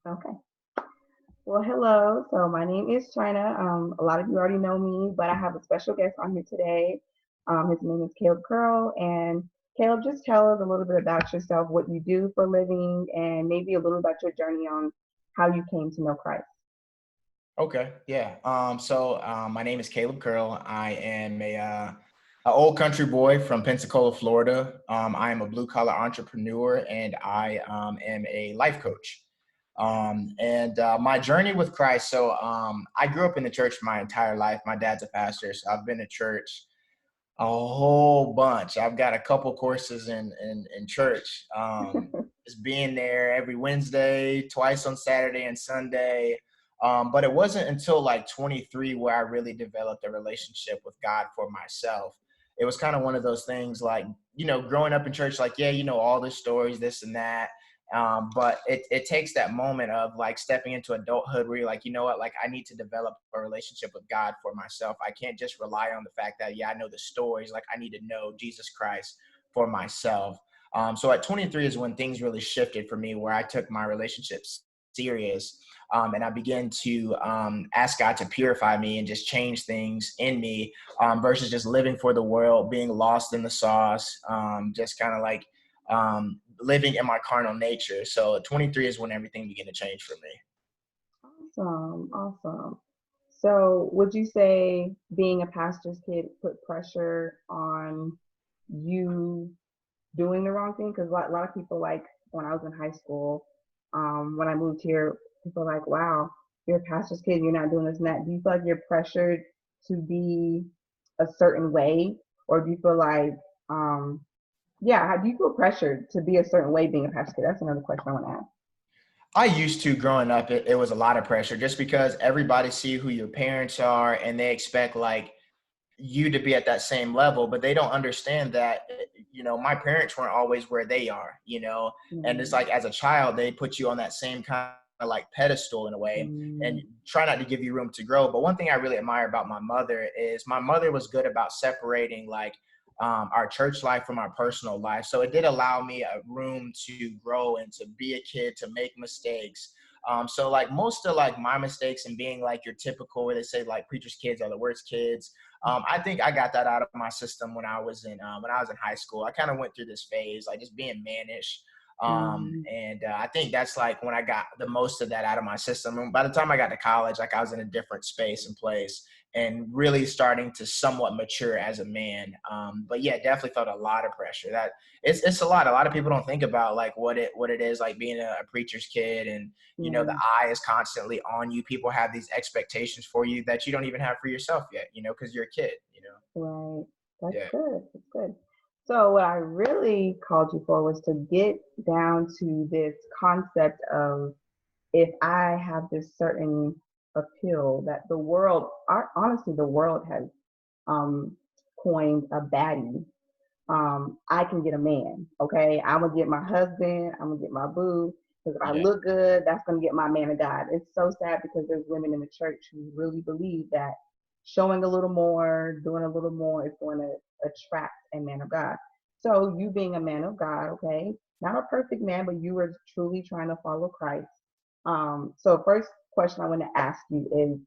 Okay. Well, hello. So my name is China. A lot of you already know me, but I have a special guest on here today. His name is Caleb Curl. And Caleb, just tell us a little bit about yourself, what you do for a living, and maybe a little about your journey on how you came to know Christ. Okay, yeah. My name is Caleb Curl. I am a old country boy from Pensacola, Florida. I am a blue collar entrepreneur, and I am a life coach. My journey with Christ. I grew up in the church my entire life. My dad's a pastor, so I've been to church a whole bunch. I've got a couple courses in church. Just being there every Wednesday, twice on Saturday and Sunday. But it wasn't until like 23 where I really developed a relationship with God for myself. It was kind of one of those things like, growing up in church, like, yeah, all the stories, this and that. But it takes that moment of like stepping into adulthood where you're like, you know what, like I need to develop a relationship with God for myself. I can't just rely on the fact that, yeah, I know the stories. Like I need to know Jesus Christ for myself. So at 23 is when things really shifted for me, where I took my relationships serious. And I began to ask God to purify me and just change things in me versus just living for the world, being lost in the sauce, just kind of like living in my carnal nature. So 23 is when everything began to change for me. Awesome, awesome. So, would you say being a pastor's kid put pressure on you doing the wrong thing? Because a lot of people, like when I was in high school, when I moved here, people are like, wow, you're a pastor's kid, you're not doing this and that. Do you feel like you're pressured to be a certain way? Or do you feel like, yeah, how do you feel pressured to be a certain way being a pastor's kid? That's another question I want to ask. I used to growing up, it was a lot of pressure just because everybody see who your parents are and they expect like you to be at that same level, but they don't understand that, my parents weren't always where they are, and it's Mm, like as a child, they put you on that same kind of like pedestal in a way and mm, try not to give you room to grow. But one thing I really admire about my mother is my mother was good about separating like our church life from our personal life. So it did allow me a room to grow and to be a kid, to make mistakes. So like most of like my mistakes and being like your typical, where they say like preachers' kids are the worst kids. I think I got that out of my system when I was in high school. I kind of went through this phase, like just being mannish. mm. I think that's like when I got the most of that out of my system. And by the time I got to college, like I was in a different space and place and really starting to somewhat mature as a man. But yeah, definitely felt a lot of pressure. That it's a lot. A lot of people don't think about like what it is like being a preacher's kid, and the Yeah, eye is constantly on you. People have these expectations for you that you don't even have for yourself yet, because you're a kid. right. That's Yeah. good. That's good. So what I really called you for was to get down to this concept of if I have this certain appeal that the world, honestly, the world has um, coined a baddie. I can get a man. Okay, I'm gonna get my husband. I'm gonna get my boo. Because if I Yeah. look good, that's gonna get my man of God. It's so sad because there's women in the church who really believe that showing a little more, doing a little more is going to attract a man of God. So you being a man of God, okay, not a perfect man, but you were truly trying to follow Christ. So first question I want to ask you is,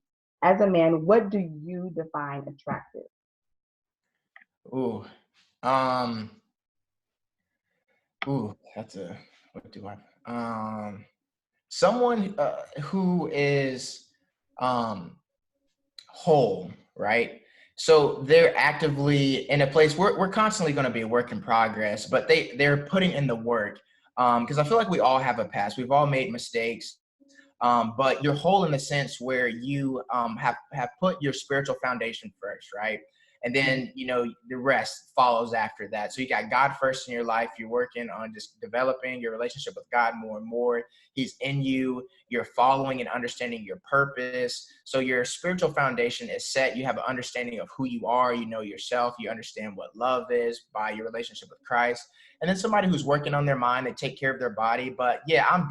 as a man, what do you define attractive? Ooh. Um. That's a what do I? Someone who is um whole, right? So they're actively in a place. We're constantly going to be a work in progress, but they're putting in the work. Because I feel like we all have a past. We've all made mistakes. But you're whole in the sense where you have put your spiritual foundation first, right? And Mm, then the rest follows after that. So you got God first in your life. You're working on just developing your relationship with God more and more. He's in you. You're following and understanding your purpose. So your spiritual foundation is set. You have an understanding of who you are. You know yourself. You understand what love is by your relationship with Christ. And then somebody who's working on their mind, they take care of their body. But yeah, I've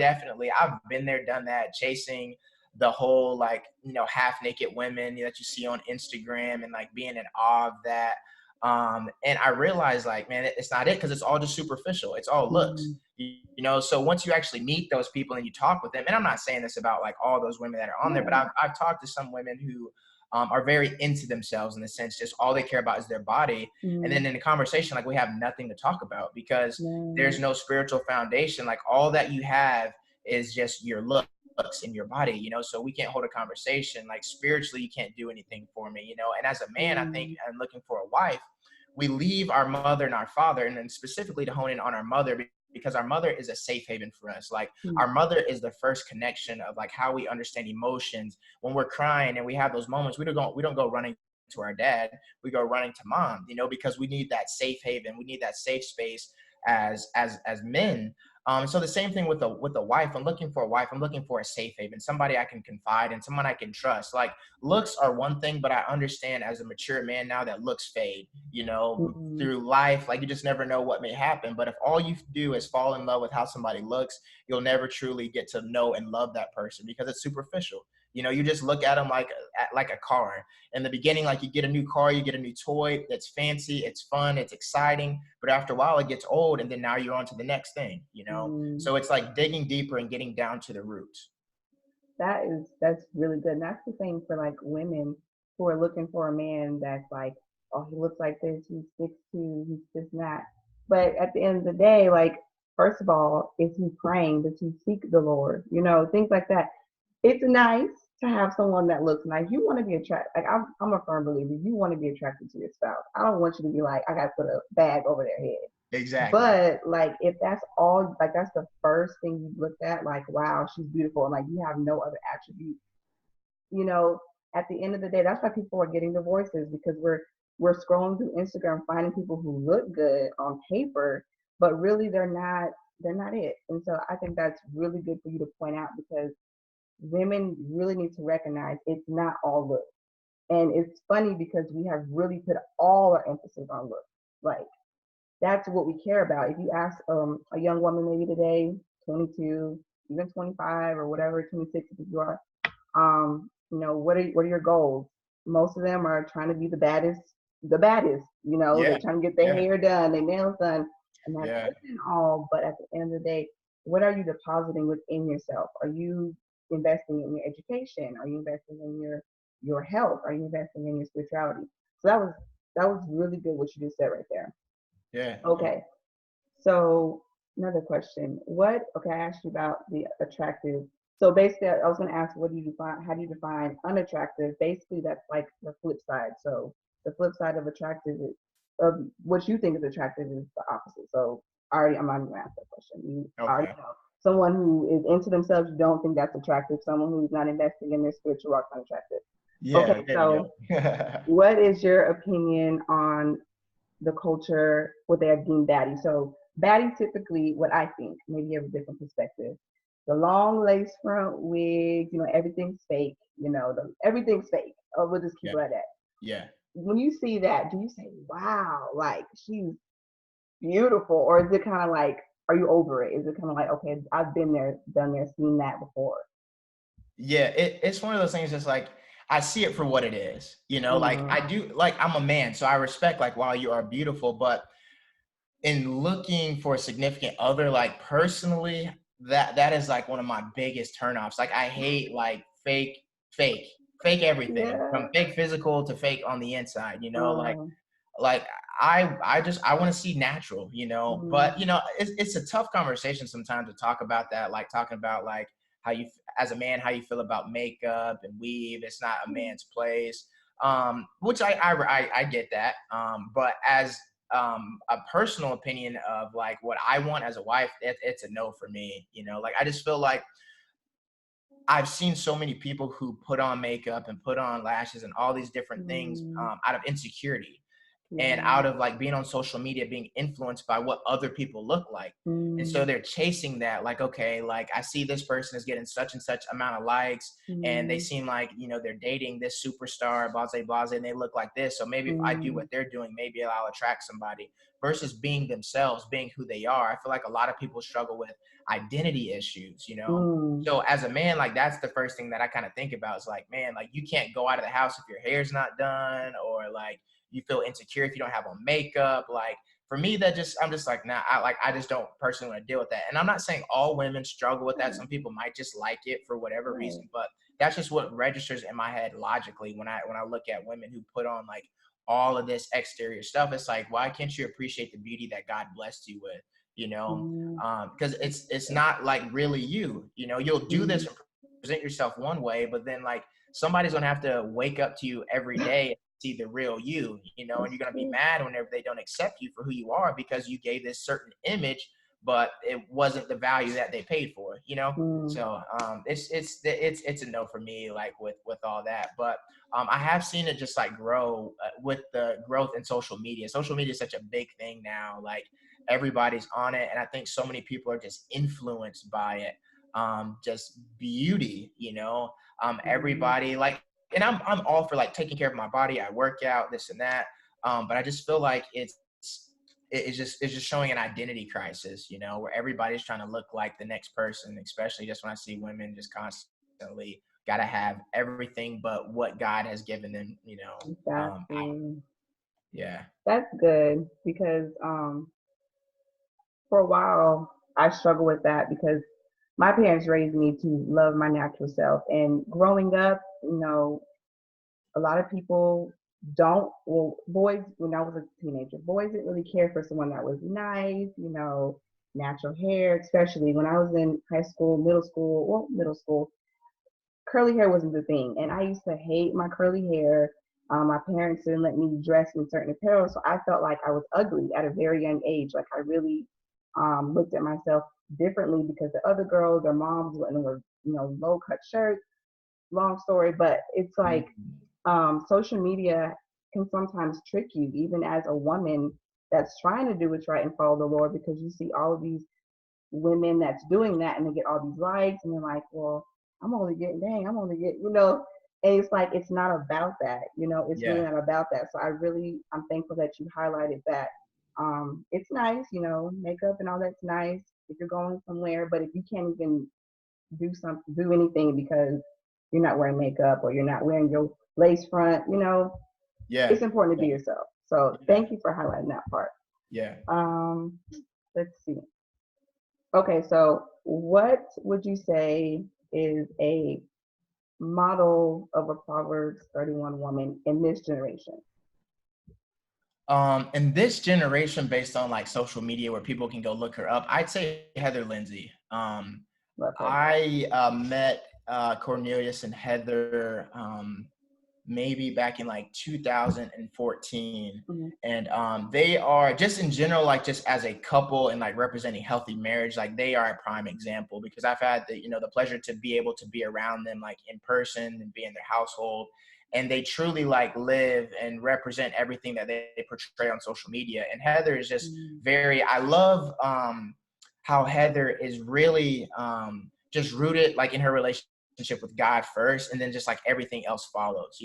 been there, done that, chasing the whole like half naked women that you see on Instagram and like being in awe of that. And I realized like, man, it's not it, because it's all just superficial. It's all looks. Mm. You know, so once you actually meet those people and you talk with them, and I'm not saying this about like all those women that are on there, but Yeah. I've talked to some women who are very into themselves, in the sense just all they care about is their body. And Mm. then in the conversation, like we have nothing to talk about because there's Right. no spiritual foundation. Like all that you have is just your looks in your body, you know, so we can't hold a conversation. Like spiritually, you can't do anything for me, you know. And as a man, I think, Mm. and looking for a wife, we leave our mother and our father, and then specifically to hone in on our mother, because our mother is a safe haven for us. Like Mm. our mother is the first connection of like how we understand emotions. When we're crying and we have those moments, we don't go running to our dad, we go running to mom, you know, because we need that safe haven, we need that safe space as men. So the same thing with a wife. I'm looking for a wife. I'm looking for a safe haven, somebody I can confide in, someone I can trust. Like looks are one thing, but I understand as a mature man now that looks fade. You know, Mm. through life, like you just never know what may happen. But if all you do is fall in love with how somebody looks, you'll never truly get to know and love that person, because it's superficial. You know, you just look at them like a car. In the beginning, like you get a new car, you get a new toy that's fancy, it's fun, it's exciting, but after a while it gets old, and then now you're on to the next thing, you know. Mm. So it's like digging deeper and getting down to the roots. That's really good. And that's the thing for like women who are looking for a man that's like, oh, he looks like this, he's 6'2", he's this and that. But at the end of the day, like, first of all, is he praying? Does he seek the Lord? You know, things like that. It's nice to have someone that looks nice. You want to be attracted. Like I'm a firm believer. You want to be attracted to your spouse. I don't want you to be like, I got to put a bag over their head. Exactly. But like if that's all, like that's the first thing you look at, like wow, she's beautiful, and like you have no other attributes, you know, at the end of the day, that's why people are getting divorces, because we're scrolling through Instagram finding people who look good on paper, but really they're not it. And so I think that's really good for you to point out, because women really need to recognize it's not all look. And it's funny because we have really put all our emphasis on look. Like that's what we care about. If you ask a young woman maybe today, 22, even 25 or whatever, 26 if you are, you know, what are your goals? Most of them are trying to be the baddest. You know, they're Yeah. trying to get their Yeah. hair done, their nails done, and that's Yeah. good and all. But at the end of the day, what are you depositing within yourself? Are you investing in your education? Are you investing in your health? Are you investing in your spirituality? So that was really good what you just said right there. Yeah. Yeah. Okay. So another question. Okay, I asked you about the attractive. So basically I was gonna ask, how do you define unattractive? Basically that's like the flip side. So the flip side of attractive is, of what you think is attractive, is the opposite. So I'm not gonna ask that question. You already Okay. know. Someone who is into themselves, you don't think that's attractive. Someone who's not investing in their spiritual life, unattractive. Yeah. Okay, There you so go. what is your opinion on the culture, what they have deemed baddie? So baddie typically, what I think, maybe you have a different perspective. The long lace front wigs, you know, everything's fake, everything's fake. Oh, we'll just keep Yeah. it like that. Yeah. When you see that, do you say, wow, like she's beautiful? Or is it kind of like, are you over it? Is it kind of like, okay, I've been there, done there, seen that before? Yeah, it's one of those things. Just like I see it for what it is, you know. Like Mm-hmm. I do, like I'm a man, so I respect like while you are beautiful, but in looking for a significant other, like personally, that is like one of my biggest turnoffs. Like I hate like fake, fake everything, Yeah. from fake physical to fake on the inside. You know, Um, like I want to see natural, you know. But you mm, know, it's a tough conversation sometimes to talk about that, like talking about like how you as a man, how you feel about makeup and weave. It's not a man's place, which I get that. But as a personal opinion of like what I want as a wife, it's a no for me, you know. Like I just feel like I've seen so many people who put on makeup and put on lashes and all these different things mm, out of insecurity, and yeah. out of like being on social media, being influenced by what other people look like. And so Mm, they're chasing that, like, okay, like I see this person is getting such and such amount of likes, and they mm, seem like, you know, they're dating this superstar, blase, blase, and they look like this. So maybe if I do mm, what they're doing, maybe I'll attract somebody, versus being themselves, being who they are. I feel like a lot of people struggle with identity issues, you know? mm. So as a man, like that's the first thing that I kind of think about is like, man, like you can't go out of the house if your hair's not done, or like you feel insecure if you don't have on makeup. Like for me, I'm just like, nah, I just don't personally want to deal with that. And I'm not saying all women struggle with that. Right. Some people might just like it for whatever Right. reason, but that's just what registers in my head logically when I look at women who put on like all of this exterior stuff. It's like, why can't you appreciate the beauty that God blessed you with? You know, Mm, because it's not like really you. You know, you'll do this mm, and present yourself one way, but then like somebody's gonna have to wake up to you every day and see the real you. You know, and that's you're gonna be true. mad whenever they don't accept you for who you are because you gave this certain image, but it wasn't the value that they paid for. You know. Mm, So it's a no for me, like with all that. But I have seen it just like grow with the growth in social media. Social media is such a big thing now. Like everybody's on it, and I think so many people are just influenced by it. Just beauty, you know. mm, Everybody like, and I'm all for like taking care of my body. I work out, this and that. But I just feel like it's just showing an identity crisis, you know, where everybody's trying to look like the next person, especially just when I see women just constantly got to have everything but what God has given them, you know. exactly. Yeah. That's good because for a while I struggled with that because my parents raised me to love my natural self. And growing up, a lot of people don't, well, boys, when I was a teenager, boys didn't really care for someone that was nice, natural hair, especially when I was in high school, middle school, curly hair wasn't the thing. And I used to hate my curly hair. My parents didn't let me dress in certain apparel, so I felt like I was ugly at a very young age. Like I really looked at myself differently because the other girls, their moms were, low cut shirts. Long story, but it's like Mhm. social media can sometimes trick you, even as a woman that's trying to do what's right and follow the Lord, because you see all of these women that's doing that and they get all these likes and they're like, well, I'm only getting, and it's like, it's not about that, it's really Yeah. not about that. So I'm thankful that you highlighted that. It's nice, makeup and all that's nice if you're going somewhere, but if you can't even do anything because you're not wearing makeup or you're not wearing your lace front, Yeah. it's important to be Yeah. yourself. So Yeah. thank you for highlighting that part. Yeah. Um, let's see. Okay, so what would you say is a model of a Proverbs 31 woman in this generation? In this generation, based on like social media where people can go look her up, I'd say Heather Lindsay. Love her. I met Cornelius and Heather maybe back in like 2014. Mhm. And they are just in general, like just as a couple and like representing healthy marriage, like they are a prime example because I've had the pleasure to be able to be around them like in person and be in their household. And they truly like live and represent everything that they portray on social media. And Heather is just Mm, I love how Heather is really just rooted like in her relationship with God first, and then just like everything else follows,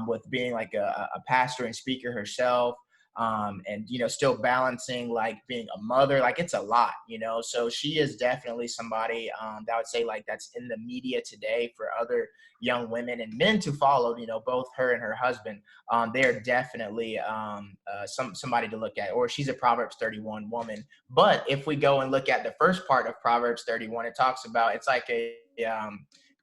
with being like a pastor and speaker herself, and still balancing like being a mother, like it's a lot, so she is definitely somebody that I would say like that's in the media today for other young women and men to follow, both her and her husband. They are definitely somebody to look at, or she's a Proverbs 31 woman. But if we go and look at the first part of Proverbs 31, it talks about, it's like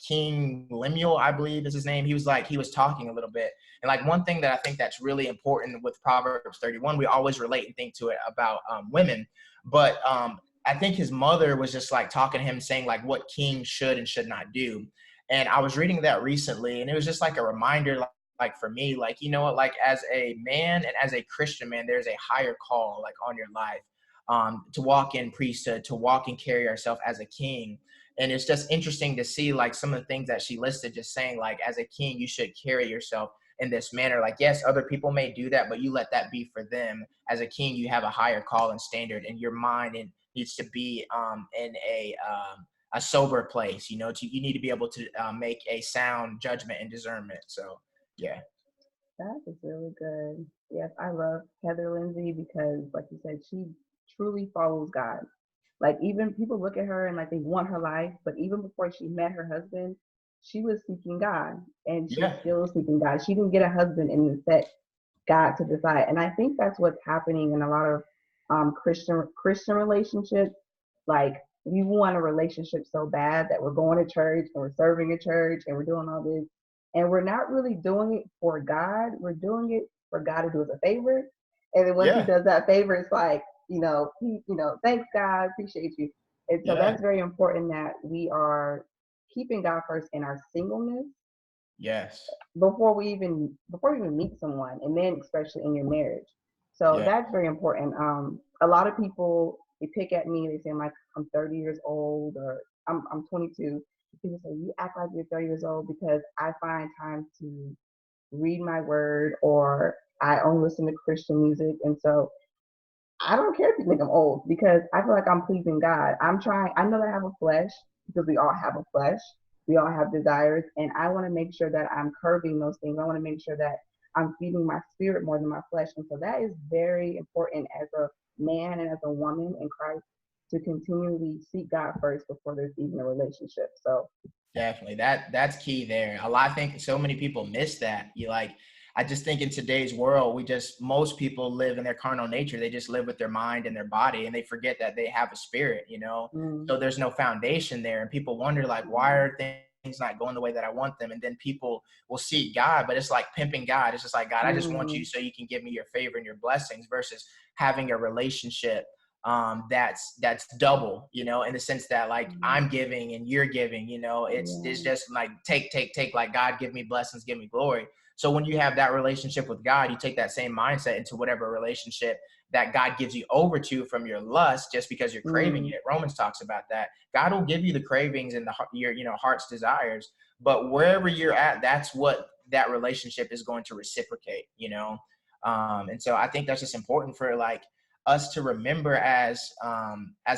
King Lemuel, I believe is his name. He was talking a little bit. And like one thing that I think that's really important with Proverbs 31, we always relate and think to it about women. But I think his mother was just like talking to him, saying like what kings should and should not do. And I was reading that recently, and it was just like a reminder, like for me, like, you know what, like as a man and as a Christian man, there's a higher call like on your life, to walk in priesthood, to walk and carry yourself as a king. And it's just interesting to see like some of the things that she listed, just saying like as a king you should carry yourself in this manner. Like yes, other people may do that, but you let that be for them. As a king, you have a higher call and standard, and your mind needs to be in a sober place. You need to be able to make a sound judgment and discernment. So yeah. that is really good. Yes, I love Heather Lindsay because, like you said, she truly follows God. Like even people look at her and like they want her life, but even before she met her husband, she was seeking God and she's Yeah. still seeking God. She didn't get a husband in the set God to decide. And I think that's what's happening in a lot of Christian relationships. Like we want a relationship so bad that we're going to church and we're serving at church and we're doing all this, and we're not really doing it for God. We're doing it for God to do us a favor. And then once He Yeah. does that favor, it's like, thanks God, appreciate you. And so Yeah. that's very important that we are keeping God first in our singleness Yes. before we even meet someone, and then especially in your marriage. So Yeah. that's very important. A lot of people, they pick at me, they say I'm 30 years old, or I'm 22. People say you act like you're 30 years old because I find time to read my word, or I only listen to Christian music. And so I don't care if you think I'm old, because I feel like I'm pleasing God. I know that I have a flesh, because we all have a flesh. We all have desires. And I want to make sure that I'm curbing those things. I want to make sure that I'm feeding my spirit more than my flesh. And so that is very important as a man and as a woman in Christ, to continually seek God first before there's even a relationship. So Definitely. That's key there. I think so many people miss that. I just think in today's world, most people live in their carnal nature. They just live with their mind and their body, and they forget that they have a spirit. mm, So there's no foundation there. And people wonder, like, why are things not going the way that I want them? And then people will seek God, but it's like pimping God. It's just like, God, I just want you mm, so you can give me your favor and your blessings, versus having a relationship that's double, in the sense that, like, mm, I'm giving and you're giving. It's yeah, just like take, like, God, give me blessings, give me glory. So when you have that relationship with God, you take that same mindset into whatever relationship that God gives you over to from your lust, just because you're craving mm, it. Romans talks about that. God will give you the cravings and your heart's desires, but wherever you're at, that's what that relationship is going to reciprocate. And so I think that's just important for, like, us to remember as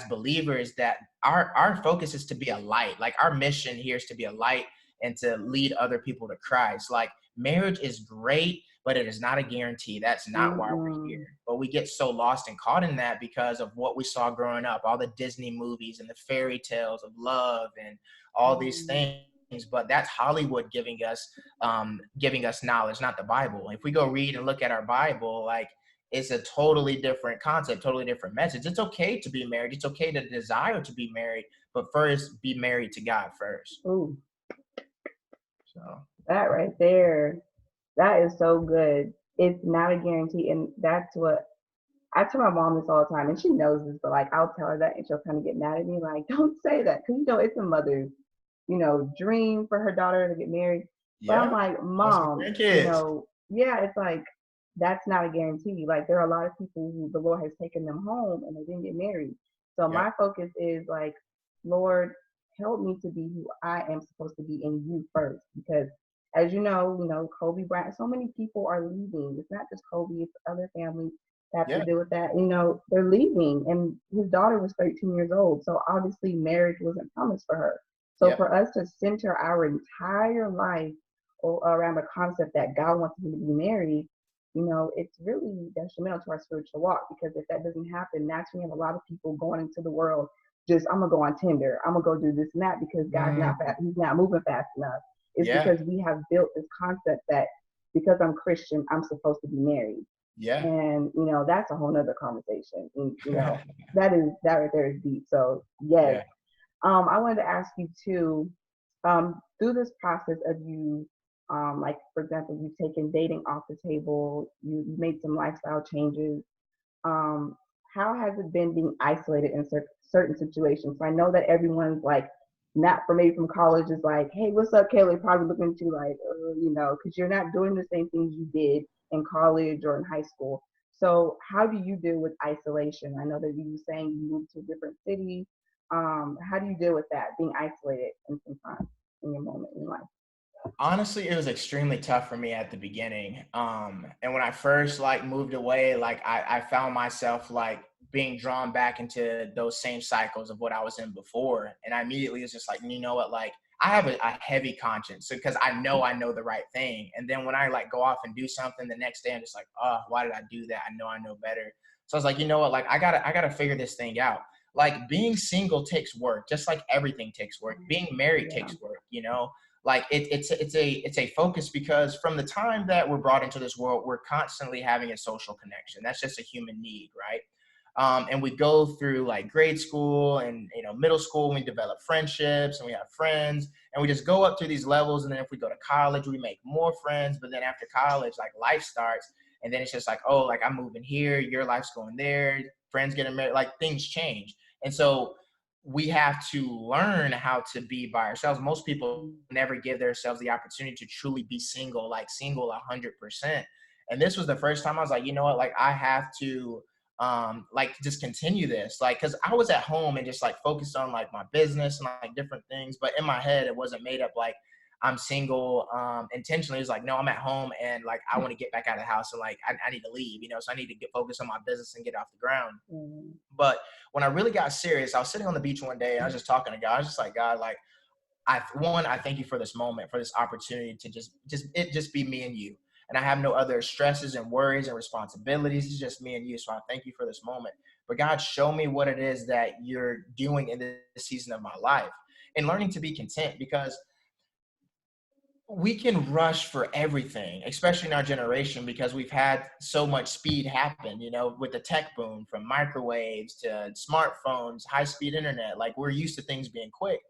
believers, that our focus is to be a light. Like, our mission here is to be a light and to lead other people to Christ. Like, marriage is great, but it is not a guarantee. That's not why we're here. mm, But we get so lost and caught in that because of what we saw growing up, all the Disney movies and the fairy tales of love and all these mm, things. But that's Hollywood giving us knowledge, not the Bible. If we go read and look at our Bible, like, it's a totally different concept, totally different message. It's okay to be married. It's okay to desire to be married, but first be married to God first. ooh, So that right there. That is so good. It's not a guarantee. And that's what I tell my mom this all the time, and she knows this, but like I'll tell her that and she'll kind of get mad at me, like, don't say that. Cause it's a mother's, dream for her daughter to get married. But I'm yeah, like, want some Mom, grandkids. yeah, it's like, that's not a guarantee. Like, there are a lot of people who the Lord has taken them home and they didn't get married. So Yep. my focus is like, Lord, help me to be who I am supposed to be in you first. Because as Kobe Bryant, so many people are leaving. It's not just Kobe, it's other families that have to Yeah. deal with that. They're leaving. And his daughter was 13 years old. So obviously marriage wasn't promised for her. So Yep. for us to center our entire life around the concept that God wants me to be married, it's really detrimental to our spiritual walk, because if that doesn't happen, that's when you have a lot of people going into the world just, I'm gonna go on Tinder, I'm gonna go do this and that, because God's not Mm, fast, He's not moving fast enough. It's yeah. because we have built this concept that because I'm Christian, I'm supposed to be married. Yeah. And that's a whole nother conversation. And that right there is deep. So yes. Yeah. I wanted to ask you too, through this process of you, like for example, you've taken dating off the table, you made some lifestyle changes. Um, how has it been being isolated in certain situations? So I know that everyone's like, not for me from college, is like, hey, what's up, Kaylee? Probably looking to like, because you're not doing the same things you did in college or in high school. So how do you deal with isolation? I know that you were saying you moved to a different city. How do you deal with that, being isolated in some time in your moment in life? Honestly, it was extremely tough for me at the beginning. And when I first, like, moved away, like, I found myself, like, being drawn back into those same cycles of what I was in before. And I immediately was just like, you know what, like, I have a heavy conscience, so because I know the right thing. And then when I, like, go off and do something the next day, I'm just like, oh, why did I do that? I know better. So I was like, you know what, like, I gotta figure this thing out. Like, being single takes work, just like everything takes work. Being married Yeah. takes work. Like it's a focus because from the time that we're brought into this world, we're constantly having a social connection. That's just a human need, right? And we go through like grade school and middle school, we develop friendships and we have friends, and we just go up to these levels. And then if we go to college, we make more friends. But then after college, like life starts, and then it's just like, oh, like I'm moving here, your life's going there, friends getting married, like things change. And so we have to learn how to be by ourselves. Most people never give themselves the opportunity to truly be single, like single 100%. And this was the first time I was like, you know what, like I have to like just continue this, like because I was at home and just like focused on like my business and like different things, but in my head it wasn't made up like I'm single intentionally. It's like, no, I'm at home and like I want to get back out of the house, and like I need to leave, so I need to get focused on my business and get off the ground. Mm-hmm. But when I really got serious, I was sitting on the beach one day and I was just talking to God. I was just like, God, like I thank you for this moment, for this opportunity to just be me and you. And I have no other stresses and worries and responsibilities. It's just me and you. So I thank you for this moment. But God, show me what it is that you're doing in this season of my life, and learning to be content, because we can rush for everything, especially in our generation, because we've had so much speed happen, with the tech boom, from microwaves to smartphones, high speed internet. Like we're used to things being quick.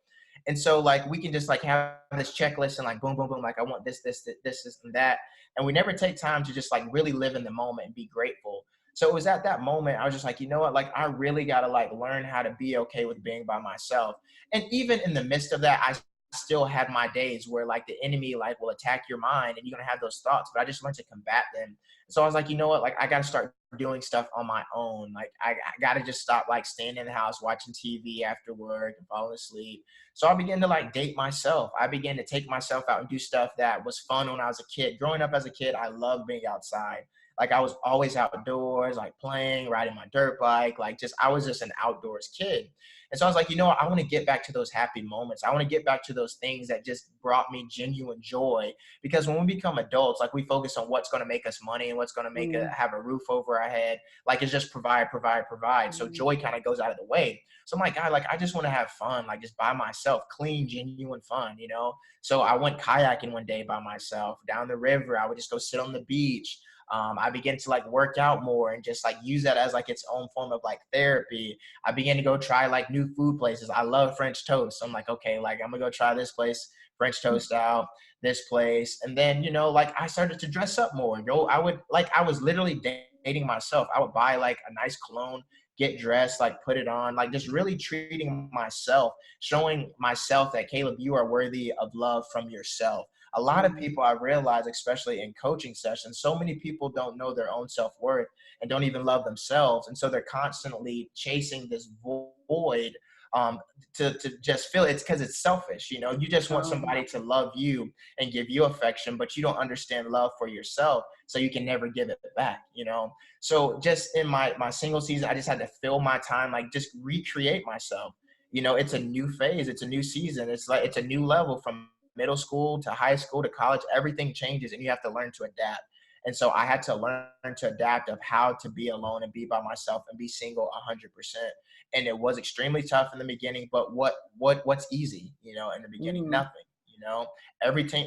And so like we can just like have this checklist and like boom, boom, boom, like I want this, and that. And we never take time to just like really live in the moment and be grateful. So it was at that moment I was just like, you know what, like I really gotta like learn how to be okay with being by myself. And even in the midst of that, I still had my days where like the enemy like will attack your mind and you're gonna have those thoughts, but I just learned to combat them. So I was like, you know what, like I gotta start doing stuff on my own. Like I gotta just stop like staying in the house watching TV after work and falling asleep. So I began to like date myself. I began to take myself out and do stuff that was fun when I was a kid. Growing up as a kid, I loved being outside. Like I was always outdoors, like playing, riding my dirt bike, like just I was just an outdoors kid. And so I was like, you know what? I want to get back to those happy moments. I want to get back to those things that just brought me genuine joy. Because when we become adults, like we focus on what's going to make us money and what's going to have a roof over our head. Like it's just provide, provide, provide. So Mm-hmm. joy kind of goes out of the way. So I'm like, God, like I just want to have fun, like just by myself, clean, genuine fun. So I went kayaking one day by myself down the river. I would just go sit on the beach. I began to like work out more and just like use that as like its own form of like therapy. I began to go try like new food places. I love French toast. So I'm like, okay, like I'm gonna go try this place, French toast out, this place. And then, like I started to dress up more. I was literally dating myself. I would buy like a nice cologne, get dressed, like put it on, like just really treating myself, showing myself that Caleb, you are worthy of love from yourself. A lot of people I realize, especially in coaching sessions, so many people don't know their own self-worth and don't even love themselves. And so they're constantly chasing this void to just feel it's because it's selfish. You just want Um, somebody to love you and give you affection, but you don't understand love for yourself. So you can never give it back. So just in my single season, I just had to fill my time, like just recreate myself. It's a new phase. It's a new season. It's like, it's a new level from middle school to high school to college. Everything changes and you have to learn to adapt. And so I had to learn to adapt of how to be alone and be by myself and be single 100%. And it was extremely tough in the beginning, but what's easy, in the beginning? mm, Nothing.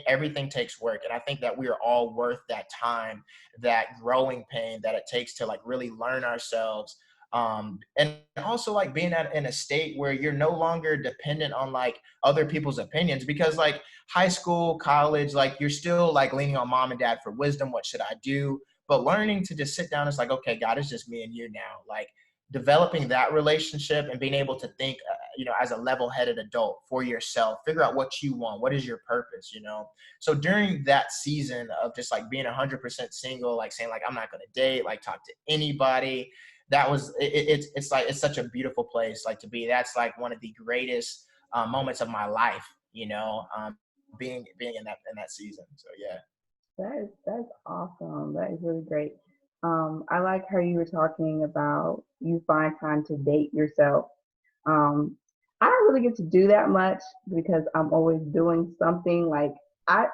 Everything takes work. And I think that we are all worth that time, that growing pain that it takes to like really learn ourselves. And also like being in a state where you're no longer dependent on like other people's opinions, because like high school, college, like you're still like leaning on mom and dad for wisdom. What should I do? But learning to just sit down is like, okay, God, it's just me and you now. Like developing that relationship and being able to think, as a level-headed adult for yourself, figure out what you want. What is your purpose? So during that season of just like being 100% single, like saying like, I'm not going to date, like talk to anybody, that was, it's like, it's such a beautiful place like to be. That's like one of the greatest moments of my life, being in that season. So yeah. that's awesome. That is really great. I like how you were talking about you find time to date yourself. Um, I don't really get to do that much because I'm always doing something. Like I,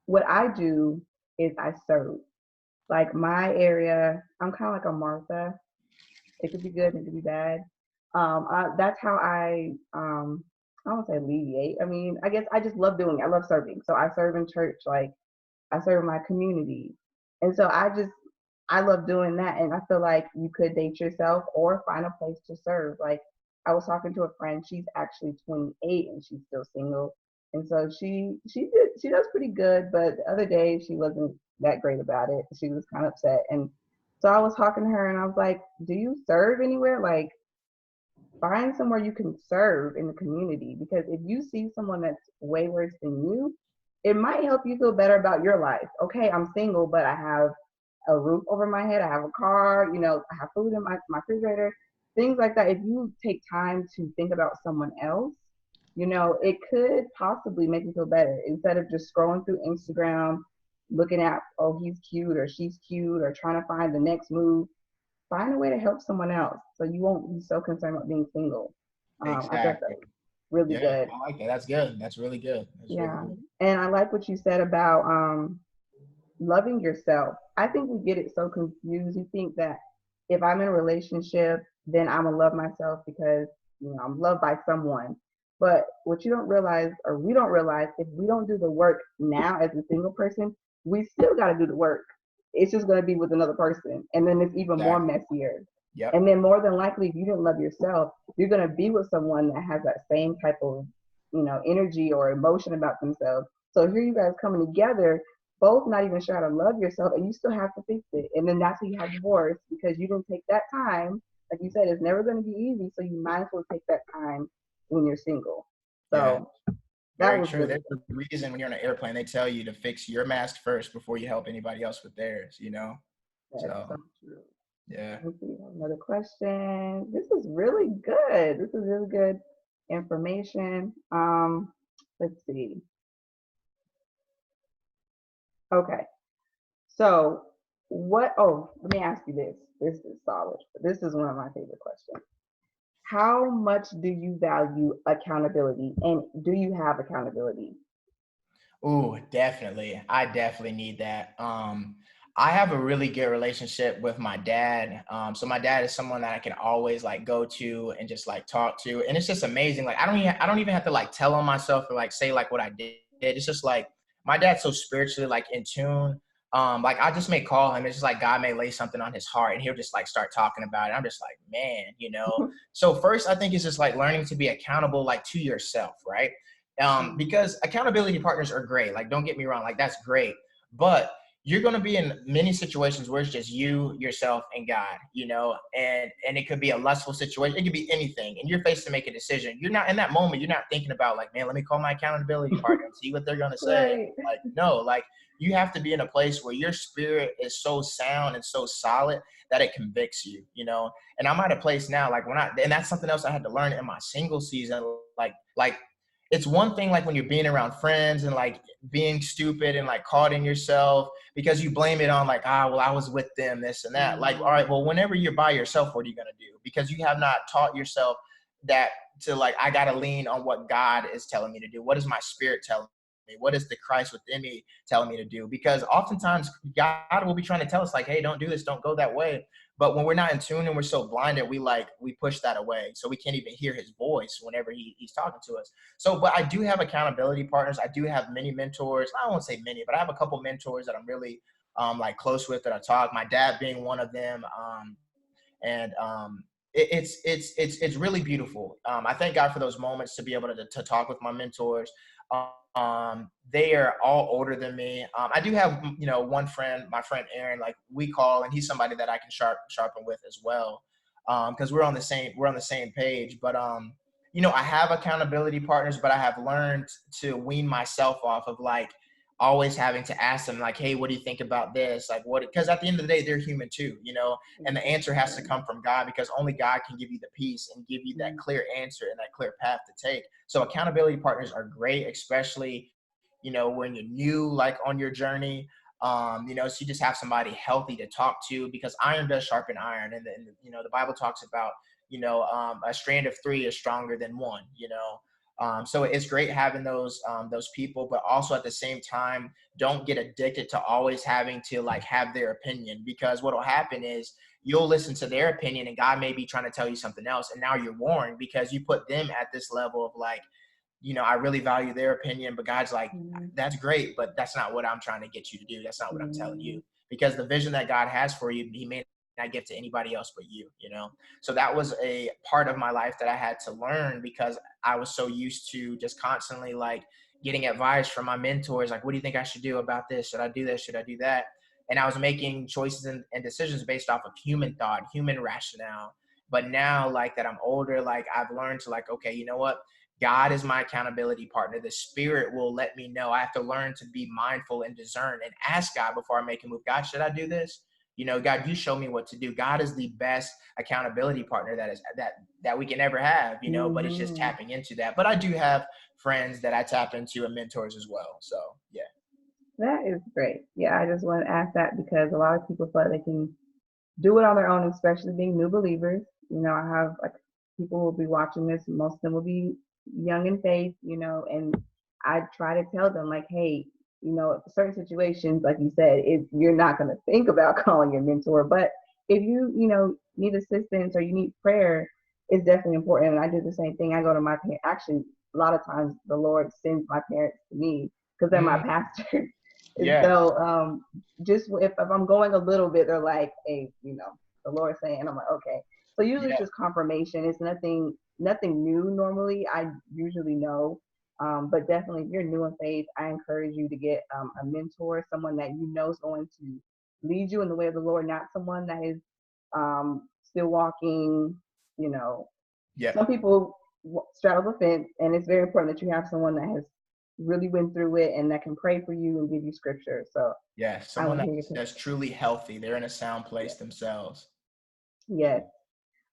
what I do is I serve. Like my area, I'm kind of like a Martha. It could be good and it could be bad. That's how I I don't say alleviate. I mean, I guess I just love doing it. I love serving. So I serve in church, like I serve my community. And so I love doing that. And I feel like you could date yourself or find a place to serve. Like I was talking to a friend, she's actually 28 and she's still single. And so she does pretty good, but the other day she wasn't that great about it. She was kind of upset. And so I was talking to her and I was like, do you serve anywhere? Like find somewhere you can serve in the community, because if you see someone that's way worse than you, it might help you feel better about your life. Okay, I'm single, but I have a roof over my head, I have a car, I have food in my refrigerator, things like that. If you take time to think about someone else, it could possibly make you feel better instead of just scrolling through Instagram, looking at, oh, he's cute or she's cute, or trying to find the next move. Find a way to help someone else so you won't be so concerned about being single. I thought that Exactly. was really Yeah, good. I like that. That's good. That's really good. That's really Yeah. good. And I like what you said about loving yourself. I think we get it so confused. You think that if I'm in a relationship, then I'm gonna love myself because I'm loved by someone. But what you don't realize, or we don't realize, if we don't do the work now as a single person, we still got to do the work. It's just gonna be with another person, and then it's even more Exactly. messier. Yep. And then more than likely, if you didn't love yourself, you're gonna be with someone that has that same type of energy or emotion about themselves. So here you guys coming together, both not even sure how to love yourself, and you still have to fix it. And then that's when you have divorce, because you didn't take that time. Like you said, it's never going to be easy. So you might as well take that time when you're single. Yeah. So that Very was true. really There's a reason when you're on an airplane, they tell you to fix your mask first before you help anybody else with theirs, you know? good. That's So, so true. yeah. Let's see, another question. This is really good. This is really good information. Let's see. Okay. So let me ask you this. This is solid. This is one of my favorite questions. How much do you value accountability, and do you have accountability? Ooh, definitely. I definitely need that. I have a really good relationship with my dad. So my dad is someone that I can always like go to and just like talk to. And it's just amazing. Like I don't even have to like tell on myself or like say like what I did. It's just like my dad's so spiritually like in tune. Like I just may call him. It's just like God may lay something on his heart and he'll just like start talking about it. I'm just like, man. So first I think it's just like learning to be accountable like to yourself, right? Because accountability partners are great. Like, don't get me wrong, like that's great, but you're going to be in many situations where it's just you, yourself, and God, and it could be a lustful situation. It could be anything, and you're faced to make a decision. You're not in that moment. You're not thinking about like, man, let me call my accountability partner and see what they're going to say. Right. Like, no, like you have to be in a place where your spirit is so sound and so solid that it convicts you. And I'm at a place now, like and that's something else I had to learn in my single season, like it's one thing like when you're being around friends and like being stupid and like caught in yourself because you blame it on like, well, I was with them, this and that. Like, all right, well, whenever you're by yourself, what are you going to do? Because you have not taught yourself that to like, I got to lean on what God is telling me to do. What is my spirit telling me? What is the Christ within me telling me to do? Because oftentimes God will be trying to tell us like, hey, don't do this, don't go that way. But when we're not in tune and we're so blinded, we push that away. So we can't even hear his voice whenever he's talking to us. So, but I do have accountability partners. I do have many mentors. I won't say many, but I have a couple mentors that I'm really like close with that I talk. My dad being one of them. And it's really beautiful. I thank God for those moments to be able to talk with my mentors. They are all older than me. I do have one friend, my friend Aaron. Like we call, and he's somebody that I can sharpen with as well, because we're on the same page. But I have accountability partners, but I have learned to wean myself off of like always having to ask them like, hey, what do you think about this? Like what, because at the end of the day, they're human too, and the answer has to come from God, because only God can give you the peace and give you that clear answer and that clear path to take. So accountability partners are great, especially, when you're new, like on your journey. So you just have somebody healthy to talk to, because iron does sharpen iron. And the Bible talks about, a strand of three is stronger than one. So it's great having those people, but also at the same time, don't get addicted to always having to like have their opinion, because what will happen is you'll listen to their opinion and God may be trying to tell you something else. And now you're warring because you put them at this level of like, I really value their opinion, but God's like, Mhm. that's great, but that's not what I'm trying to get you to do. That's not what I'm telling you. Mhm. Because the vision that God has for you, he may not give to anybody else but you. So that was a part of my life that I had to learn because I was so used to just constantly like getting advice from my mentors, like, what do you think I should do about this? Should I do this? Should I do that? And I was making choices and decisions based off of human thought, human rationale. But now, like that I'm older, like I've learned to like, okay, you know what? God is my accountability partner. The spirit will let me know. I have to learn to be mindful and discern and ask God before I make a move. God, should I do this? God, you show me what to do. God is the best accountability partner that we can ever have, but it's just Mhm. tapping into that. But I do have friends that I tap into and mentors as well. So yeah. That is great. Yeah, I just want to ask that because a lot of people feel like they can do it on their own, especially being new believers. I have like people will be watching this, most of them will be young in faith, and I try to tell them like, hey, certain situations, like you said, you're not going to think about calling your mentor, but if you need assistance or you need prayer, it's definitely important. And I do the same thing. I go to my parents. Actually, a lot of times the Lord sends my parents to me because they're my Mm, pastor. And yeah. so just if I'm going a little bit, they're like, hey, the Lord saying, and I'm like, okay. So usually it's Yeah. just confirmation. It's nothing new normally. I usually know. But definitely if you're new in faith, I encourage you to get a mentor, someone that you know is going to lead you in the way of the Lord, not someone that is still walking, you know, Yeah. some people straddle the fence, and it's very important that you have someone that has really went through it and that can pray for you and give you scripture. So Yeah. I Someone want to hear your that's truly healthy. They're in a sound place themselves. yes.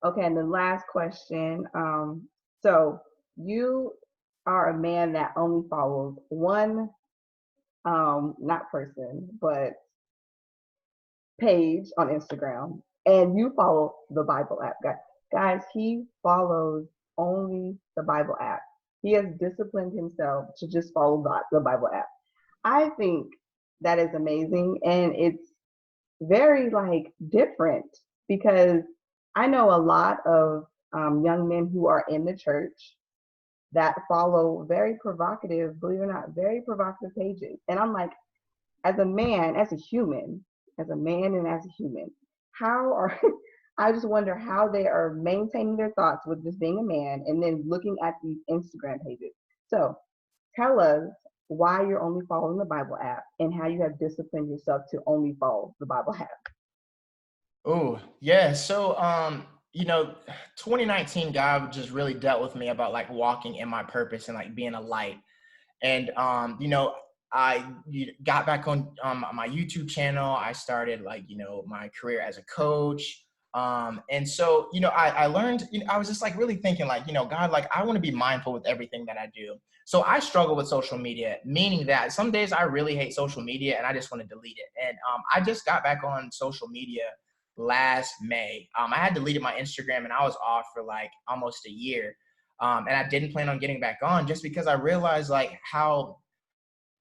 Okay, and the last question. So you are a man that only follows one, not person, but page on Instagram, and you follow the Bible app. Guys, he follows only the Bible app. He has disciplined himself to just follow the Bible app. I think that is amazing, and it's very like different because I know a lot of young men who are in the church that follow very provocative, believe it or not, very provocative pages. And I'm like, as a man, as a man and as a human, how are I just wonder how they are maintaining their thoughts with just being a man and then looking at these Instagram pages. So tell us why you're only following the Bible app and how you have disciplined yourself to only follow the Bible app. Oh, yeah. So, 2019, God just really dealt with me about like walking in my purpose and like being a light. And I got back on my YouTube channel. I started like my career as a coach. And so I learned. I was just like really thinking like God, like I want to be mindful with everything that I do. So I struggle with social media, meaning that some days I really hate social media and I just want to delete it. And I just got back on social media last May. I had deleted my Instagram and I was off for like almost a year. And I didn't plan on getting back on just because I realized like how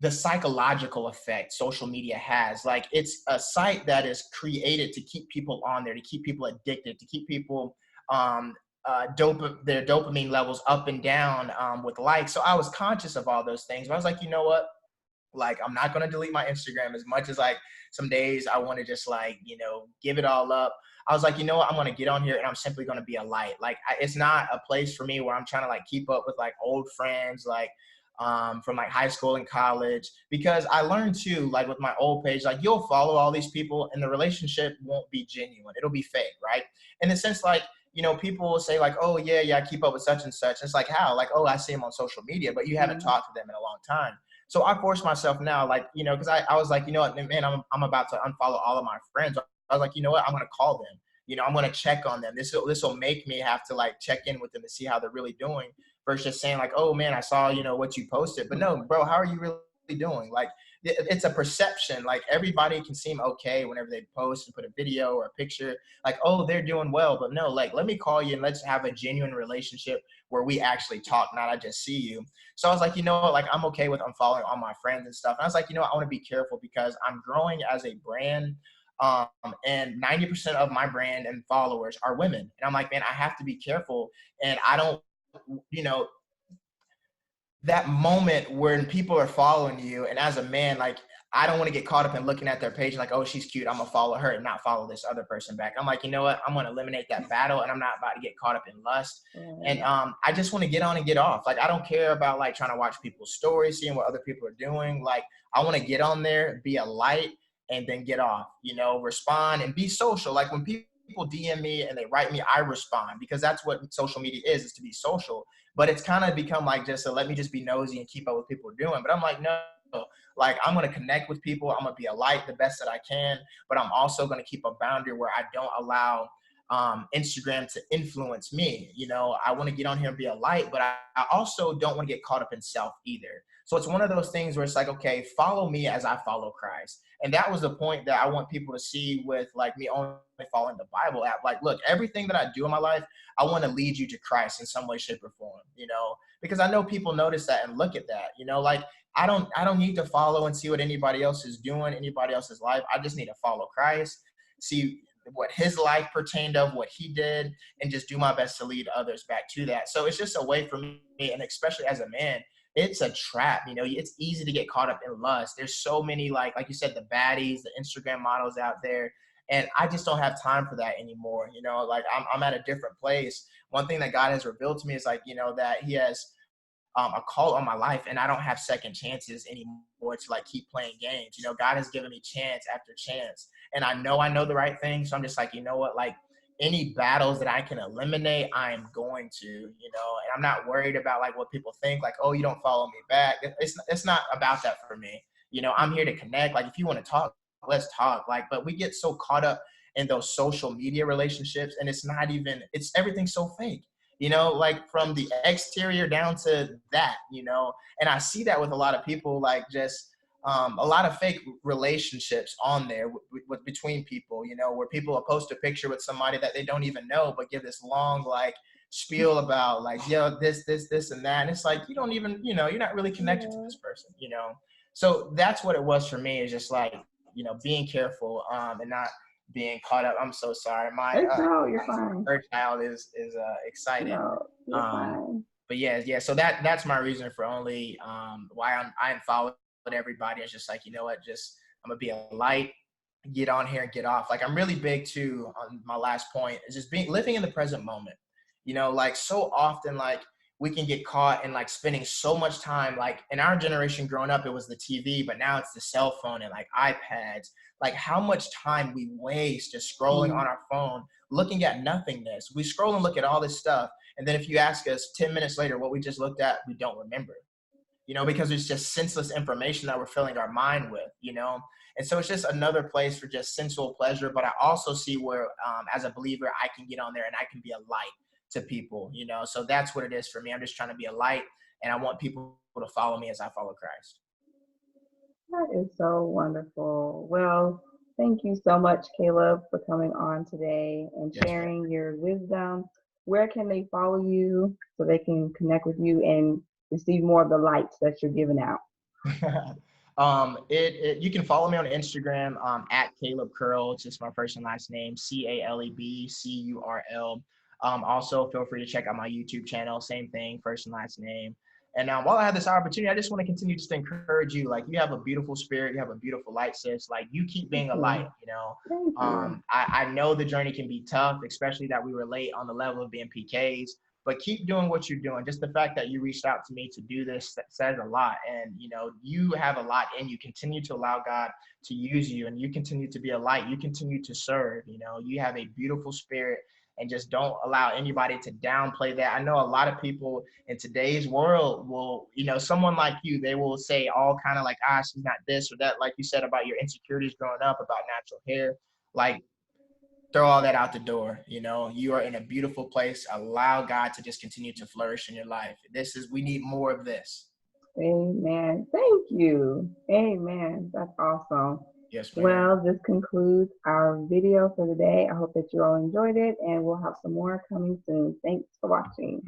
the psychological effect social media has. Like it's a site that is created to keep people on there, to keep people addicted, to keep people their dopamine levels up and down with likes. So I was conscious of all those things. But I was like, you know what? Like I'm not gonna delete my Instagram as much as like some days I want to just like give it all up. I was like, you know what? I'm gonna get on here and I'm simply gonna be a light. Like it's not a place for me where I'm trying to like keep up with like old friends like from like high school and college because I learned too like with my old page like you'll follow all these people and the relationship won't be genuine. It'll be fake, right? In the sense like people will say like, oh yeah, I keep up with such and such. It's like how? Like, oh, I see them on social media, but you haven't Mhm. talked to them in a long time. So I forced myself now, like, because I was like, you know what, man, I'm about to unfollow all of my friends. I was like, you know what, I'm going to call them. I'm going to check on them. This will make me have to like check in with them to see how they're really doing versus just saying like, oh man, I saw, what you posted. But no, bro, how are you really doing? Like, it's a perception. Like everybody can seem okay whenever they post and put a video or a picture like, oh, they're doing well. But no, like, let me call you and let's have a genuine relationship where we actually talk, not I just see you. So I was like, you know what, like I'm okay with unfollowing all my friends and stuff. And I was like, I want to be careful because I'm growing as a brand. Um, and 90% of my brand and followers are women. And I'm like, man, I have to be careful. And I don't, you know, that moment when people are following you, and as a man, like I don't want to get caught up in looking at their page like, oh, she's cute, I'm gonna follow her and not follow this other person back. I'm like, you know what, I'm gonna eliminate that battle, and I'm not about to get caught up in lust. And Right. I just want to get on and get off. Like I don't care about like trying to watch people's stories, seeing what other people are doing. Like I want to get on there, be a light, and then get off, respond and be social. Like when people DM me and they write me, I respond, because that's what social media is to be social. But it's kind of become like just let me just be nosy and keep up with people are doing. But I'm like, no, like I'm going to connect with people. I'm going to be a light the best that I can, but I'm also going to keep a boundary where I don't allow Instagram to influence me. I want to get on here and be a light, but I also don't want to get caught up in self either. So it's one of those things where it's like, okay, follow me as I follow Christ. And that was the point that I want people to see with like me only following the Bible app. Like, look, everything that I do in my life, I want to lead you to Christ in some way, shape, or form, because I know people notice that and look at that, like I don't need to follow and see what anybody else is doing, anybody else's life. I just need to follow Christ, see what his life pertained of, what he did, and just do my best to lead others back to that. So it's just a way for me, and especially as a man, it's a trap. It's easy to get caught up in lust. There's so many, like you said, the baddies, the Instagram models out there. And I just don't have time for that anymore. Like I'm at a different place. One thing that God has revealed to me is like, that he has a call on my life, and I don't have second chances anymore to like keep playing games. God has given me chance after chance, and I know the right thing. So I'm just like, you know what, like any battles that I can eliminate, I am going to, and I'm not worried about like what people think, like, oh, you don't follow me back. It's not about that for me. I'm here to connect. Like if you want to talk, let's talk. Like, but we get so caught up in those social media relationships, and it's everything so fake, like from the exterior down to that, and I see that with a lot of people, like just a lot of fake relationships on there between people, where people will post a picture with somebody that they don't even know, but give this long, like, spiel about, like, this, and that. And it's like, you don't even, you're not really connected to Yeah. this person, So that's what it was for me, is just like, being careful and not being caught up. I'm so sorry. My It's no, you're fine. third child is excited. No, you're Um, fine. but yeah. So that's my reason for only why I unfollowed everybody. It's just like, you know what, just I'm gonna be a light, get on here and get off. Like I'm really big too on my last point is just being living in the present moment. Like so often, like we can get caught in like spending so much time, like in our generation growing up, it was the TV, but now it's the cell phone and like iPads. Like how much time we waste just scrolling Mm. on our phone, looking at nothingness. We scroll and look at all this stuff. And then if you ask us 10 minutes later what we just looked at, we don't remember, because it's just senseless information that we're filling our mind with. And so it's just another place for just sensual pleasure. But I also see where, as a believer, I can get on there and I can be a light to people. So that's what it is for me. I'm just trying to be a light, and I want people to follow me as I follow Christ. That is so wonderful. Well, thank you so much, Caleb, for coming on today and Yes, sharing your wisdom. Where can they follow you so they can connect with you and receive more of the lights that you're giving out? You can follow me on Instagram at Caleb Curl. It's just my first and last name, CalebCurl. Also, feel free to check out my YouTube channel. Same thing, first and last name. And while I have this opportunity, I just want to continue just to encourage you. Like, you have a beautiful spirit, you have a beautiful light, sis. Like, you keep Thank being a light. you. Thank you. I know the journey can be tough, especially that we relate on the level of being PKs. But keep doing what you're doing. Just the fact that you reached out to me to do this says a lot. And you have a lot in you. Continue to allow God to use you, and you continue to be a light. You continue to serve. You have a beautiful spirit, and just don't allow anybody to downplay that. I know a lot of people in today's world will, someone like you, they will say all kind of like, she's not this or that, like you said about your insecurities growing up, about natural hair. Like, throw all that out the door. You are in a beautiful place. Allow God to just continue to flourish in your life. We need more of this. Amen. Thank you. Amen. That's awesome. Yes, ma'am. Well, this concludes our video for the day. I hope that you all enjoyed it, and we'll have some more coming soon. Thanks for watching.